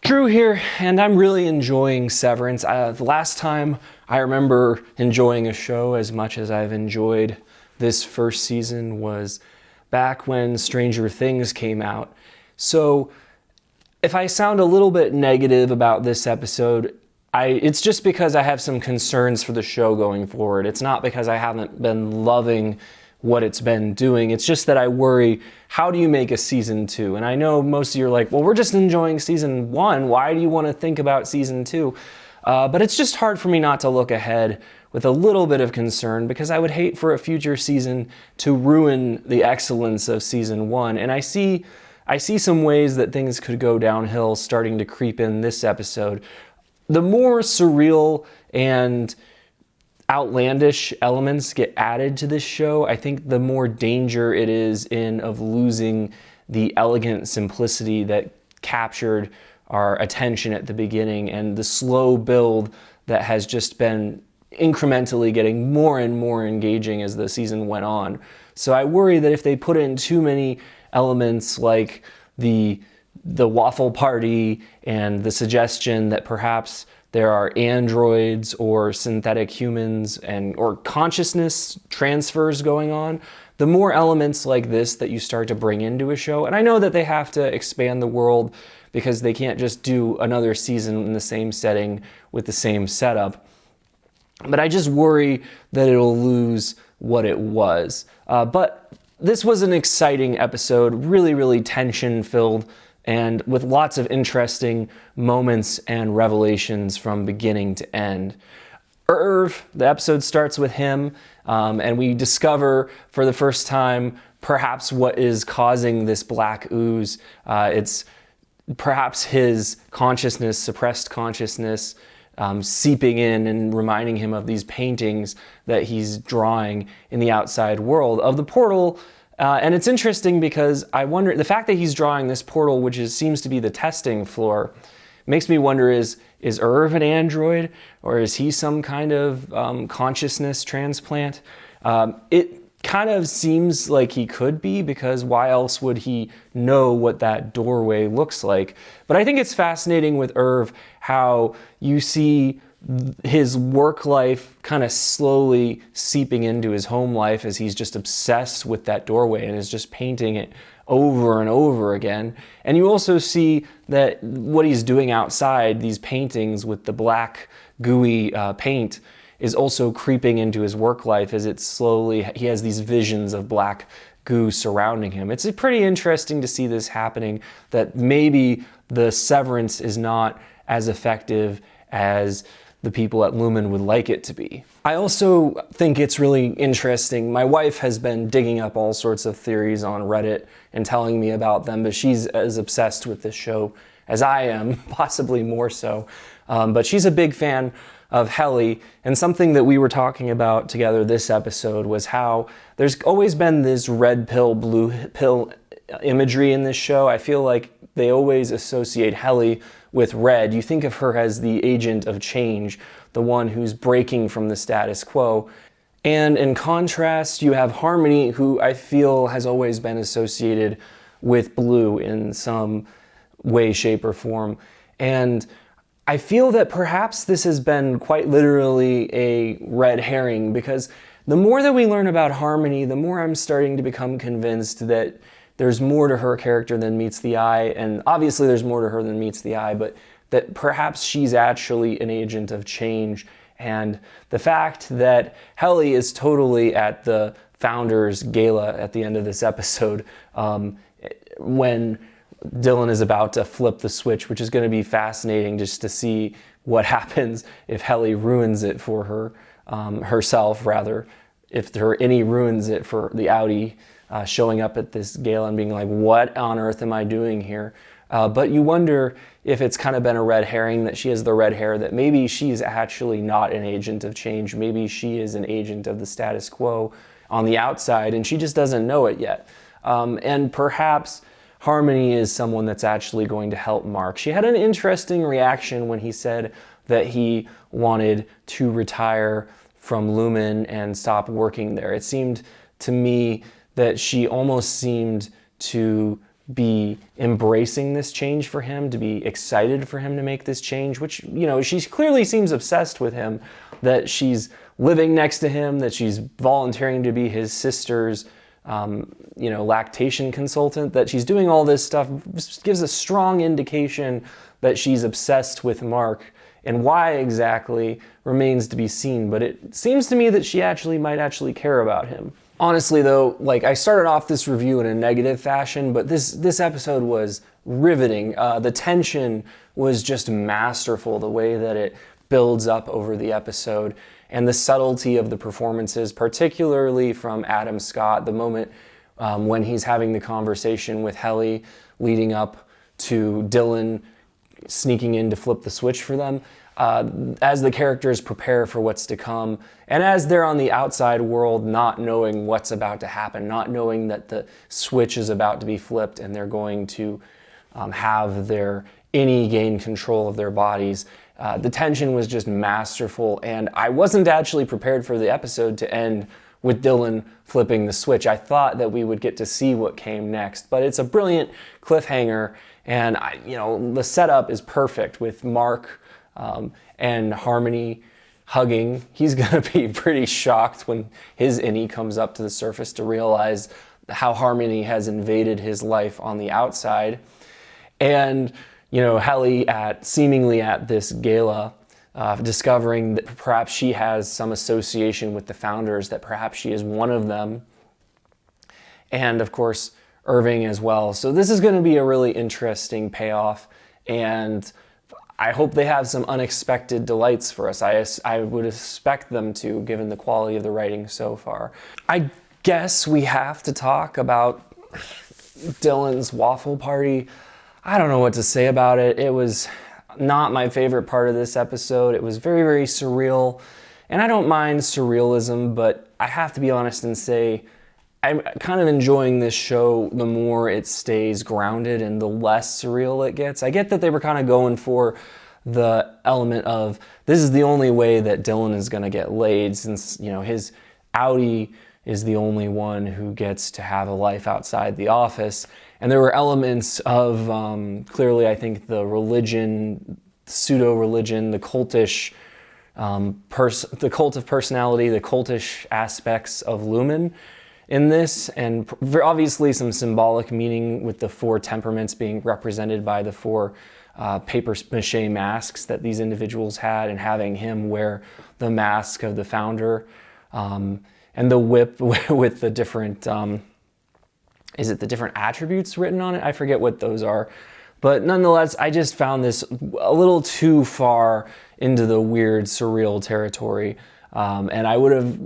Drew here, and I'm really enjoying Severance. The last time I remember enjoying a show as much as I've enjoyed this first season was back when Stranger Things came out. So if I sound a little bit negative about this episode, it's just because I have some concerns for the show going forward. It's not because I haven't been loving what it's been doing. It's just that I worry, how do you make a season 2? And I know most of you are like, well, we're just enjoying season 1. Why do you want to think about season 2? But it's just hard for me not to look ahead with a little bit of concern, because I would hate for a future season to ruin the excellence of season 1. And I see some ways that things could go downhill starting to creep in this episode. The more surreal and outlandish elements get added to this show, I think the more danger it is of losing the elegant simplicity that captured our attention at the beginning, and the slow build that has just been incrementally getting more and more engaging as the season went on. So I worry that if they put in too many elements like the waffle party and the suggestion that perhaps there are androids or synthetic humans or consciousness transfers going on, the more elements like this that you start to bring into a show. And I know that they have to expand the world because they can't just do another season in the same setting with the same setup. But I just worry that it'll lose what it was. But this was an exciting episode, really, really tension-filled, and with lots of interesting moments and revelations from beginning to end. Irv, the episode starts with him, and we discover for the first time perhaps what is causing this black ooze. It's perhaps his consciousness, suppressed consciousness, seeping in and reminding him of these paintings that he's drawing in the outside world of the portal. And it's interesting because I wonder, the fact that he's drawing this portal, which seems to be the testing floor, makes me wonder, is Irv an android, or is he some kind of consciousness transplant? It kind of seems like he could be, because why else would he know what that doorway looks like? But I think it's fascinating with Irv how you see his work life kind of slowly seeping into his home life as he's just obsessed with that doorway and is just painting it over and over again. And you also see that what he's doing outside, these paintings with the black gooey paint, is also creeping into his work life as he has these visions of black goo surrounding him. It's pretty interesting to see this happening, that maybe the Severance is not as effective as the people at Lumen would like it to be. I also think it's really interesting. My wife has been digging up all sorts of theories on Reddit and telling me about them, but she's as obsessed with this show as I am, possibly more so. But she's a big fan of Helly, and something that we were talking about together this episode was how there's always been this red pill, blue pill imagery in this show. I feel like they always associate Helly with red. You think of her as the agent of change, the one who's breaking from the status quo. And in contrast, you have Harmony, who I feel has always been associated with blue in some way, shape, or form. And I feel that perhaps this has been quite literally a red herring, because the more that we learn about Harmony, the more I'm starting to become convinced that there's more to her character than meets the eye, and obviously there's more to her than meets the eye, but that perhaps she's actually an agent of change. And the fact that Helly is totally at the Founders Gala at the end of this episode, when Dylan is about to flip the switch, which is going to be fascinating just to see what happens if Helly ruins it for her, herself rather, if any ruins it for the Audi showing up at this gala and being like, what on earth am I doing here? But you wonder if it's kind of been a red herring, that she has the red hair, that maybe she's actually not an agent of change. Maybe she is an agent of the status quo on the outside, and she just doesn't know it yet. And perhaps Harmony is someone that's actually going to help Mark. She had an interesting reaction when he said that he wanted to retire from Lumen and stop working there. It seemed to me that she almost seemed to be embracing this change for him, to be excited for him to make this change, which, she clearly seems obsessed with him, that she's living next to him, that she's volunteering to be his sister's, lactation consultant, that she's doing all this stuff, gives a strong indication that she's obsessed with Mark. And why exactly remains to be seen, but it seems to me that she might actually care about him. Honestly though, I started off this review in a negative fashion, but this episode was riveting. The tension was just masterful, the way that it builds up over the episode, and the subtlety of the performances, particularly from Adam Scott, the moment when he's having the conversation with Helly leading up to Dylan sneaking in to flip the switch for them. As the characters prepare for what's to come, and as they're on the outside world not knowing what's about to happen, not knowing that the switch is about to be flipped and they're going to have their innie gain control of their bodies. The tension was just masterful, and I wasn't actually prepared for the episode to end with Dylan flipping the switch. I thought that we would get to see what came next, but it's a brilliant cliffhanger, and the setup is perfect with Mark and Harmony hugging. He's gonna be pretty shocked when his innie comes up to the surface to realize how Harmony has invaded his life on the outside. And Helly seemingly at this gala, discovering that perhaps she has some association with the founders, that perhaps she is one of them. And of course, Irving as well. So this is going to be a really interesting payoff, and I hope they have some unexpected delights for us. I would expect them to, given the quality of the writing so far. I guess we have to talk about Dylan's waffle party. I don't know what to say about it. It was not my favorite part of this episode. It was very, very surreal, and I don't mind surrealism, but I have to be honest and say I'm kind of enjoying this show the more it stays grounded and the less surreal it gets. I get that they were kind of going for the element of this is the only way that Dylan is going to get laid, since his outie is the only one who gets to have a life outside the office. And there were elements of clearly, I think, the religion, pseudo-religion, the cultish, the cult of personality, the cultish aspects of Lumen in this, and obviously some symbolic meaning with the 4 temperaments being represented by the 4 paper mache masks that these individuals had, and having him wear the mask of the founder, and the whip with the different, is it the different attributes written on it? I forget what those are. But nonetheless, I just found this a little too far into the weird, surreal territory. And I would have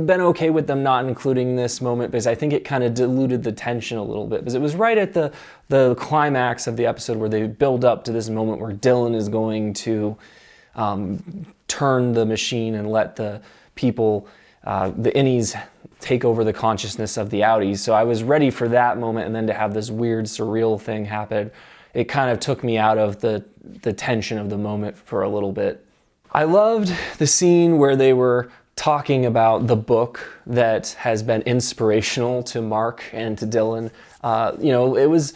been okay with them not including this moment, because I think it kind of diluted the tension a little bit, because it was right at the climax of the episode where they build up to this moment where Dylan is going to turn the machine and let the people, the innies, take over the consciousness of the outies. So I was ready for that moment, and then to have this weird, surreal thing happen, it kind of took me out of the tension of the moment for a little bit. I loved the scene where they were talking about the book that has been inspirational to Mark and to Dylan. It was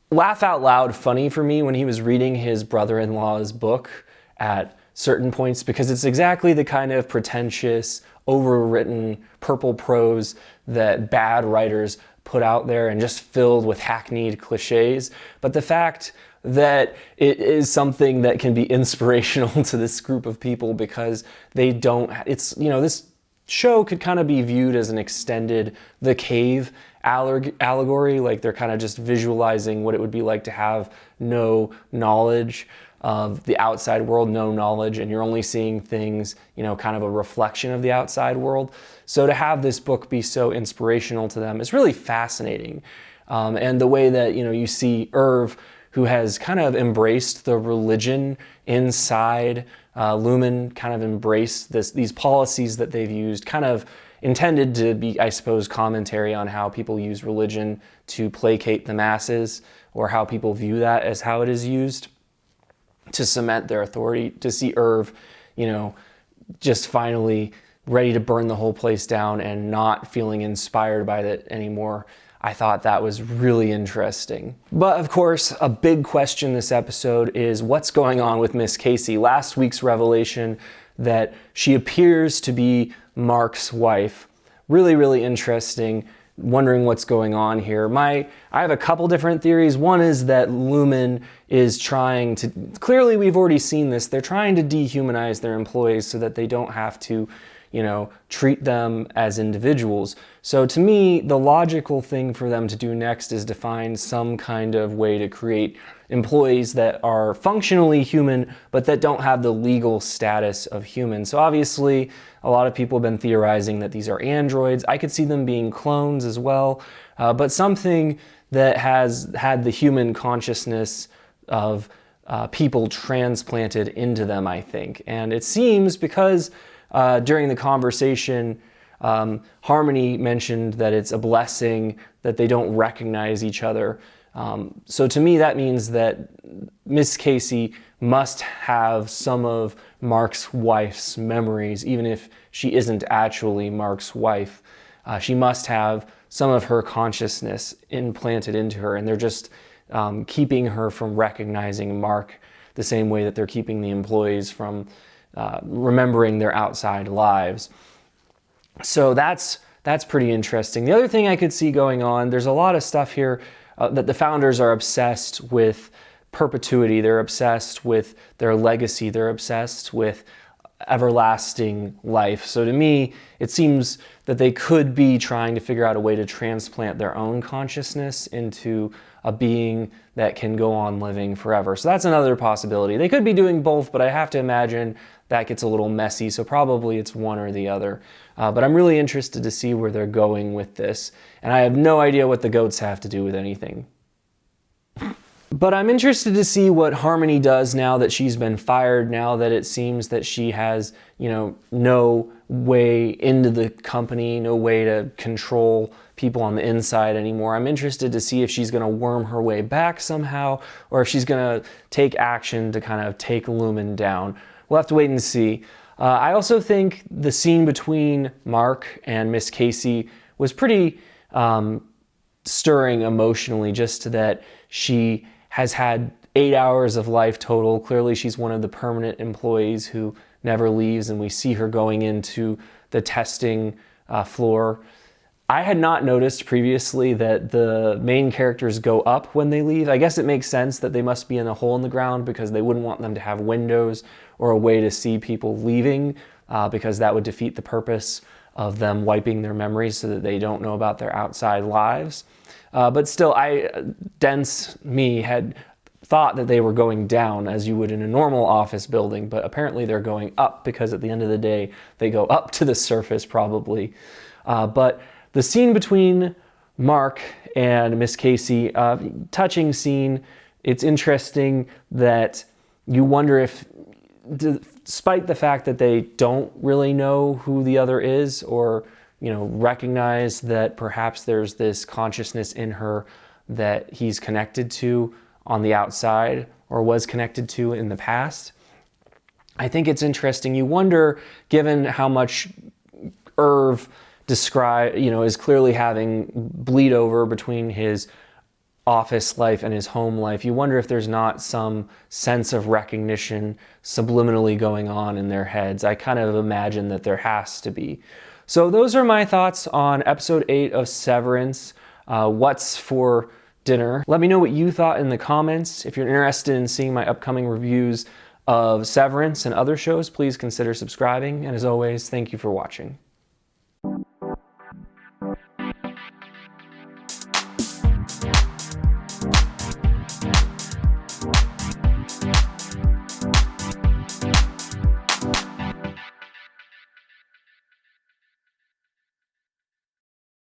laugh out loud funny for me when he was reading his brother-in-law's book at certain points, because it's exactly the kind of pretentious, overwritten purple prose that bad writers put out there and just filled with hackneyed cliches. But the fact that it is something that can be inspirational to this group of people, because they don't, this show could kind of be viewed as an extended The Cave allegory, like they're kind of just visualizing what it would be like to have no knowledge of the outside world, no knowledge, and you're only seeing things, kind of a reflection of the outside world. So to have this book be so inspirational to them is really fascinating. And the way that, you see Irv, who has kind of embraced the religion inside Lumen, kind of embraced these policies that they've used, kind of intended to be, I suppose, commentary on how people use religion to placate the masses, or how people view that as how it is used to cement their authority. To see Irv, just finally ready to burn the whole place down and not feeling inspired by it anymore, I thought that was really interesting. But of course, a big question this episode is what's going on with Miss Casey? Last week's revelation that she appears to be Mark's wife. Really, really interesting. Wondering what's going on here. I have a couple different theories. One is that Lumen is trying to, clearly we've already seen this, they're trying to dehumanize their employees so that they don't have to, treat them as individuals. So to me, the logical thing for them to do next is to find some kind of way to create employees that are functionally human, but that don't have the legal status of human. So obviously, a lot of people have been theorizing that these are androids. I could see them being clones as well, but something that has had the human consciousness of people transplanted into them, I think. And it seems because during the conversation, Harmony mentioned that it's a blessing that they don't recognize each other. So to me, that means that Miss Casey must have some of Mark's wife's memories, even if she isn't actually Mark's wife. She must have some of her consciousness implanted into her, and they're just keeping her from recognizing Mark the same way that they're keeping the employees from remembering their outside lives. So that's pretty interesting. The other thing I could see going on, there's a lot of stuff here that the founders are obsessed with perpetuity. They're obsessed with their legacy. They're obsessed with everlasting life. So to me, it seems that they could be trying to figure out a way to transplant their own consciousness into a being that can go on living forever. So that's another possibility. They could be doing both, but I have to imagine that gets a little messy, so probably it's one or the other. But I'm really interested to see where they're going with this, and I have no idea what the goats have to do with anything. But I'm interested to see what Harmony does now that she's been fired, now that it seems that she has, no way into the company, no way to control people on the inside anymore. I'm interested to see if she's going to worm her way back somehow, or if she's going to take action to kind of take Lumen down. We'll have to wait and see. I also think the scene between Mark and Miss Casey was pretty stirring emotionally, just that she has had 8 hours of life total. Clearly she's one of the permanent employees who never leaves, and we see her going into the testing floor. I had not noticed previously that the main characters go up when they leave. I guess it makes sense that they must be in a hole in the ground because they wouldn't want them to have windows or a way to see people leaving, because that would defeat the purpose of them wiping their memories so that they don't know about their outside lives. But still, dense me had thought that they were going down as you would in a normal office building, but apparently they're going up because at the end of the day, they go up to the surface probably. But the scene between Mark and Miss Casey, touching scene. It's interesting that you wonder if, despite the fact that they don't really know who the other is, or recognize that perhaps there's this consciousness in her that he's connected to on the outside or was connected to in the past. I think it's interesting. You wonder, given how much Irv is clearly having bleed over between his office life and his home life, you wonder if there's not some sense of recognition subliminally going on in their heads. I kind of imagine that there has to be. So those are my thoughts on episode 8 of Severance. What's for dinner? Let me know what you thought in the comments. If you're interested in seeing my upcoming reviews of Severance and other shows, please consider subscribing. And as always, thank you for watching.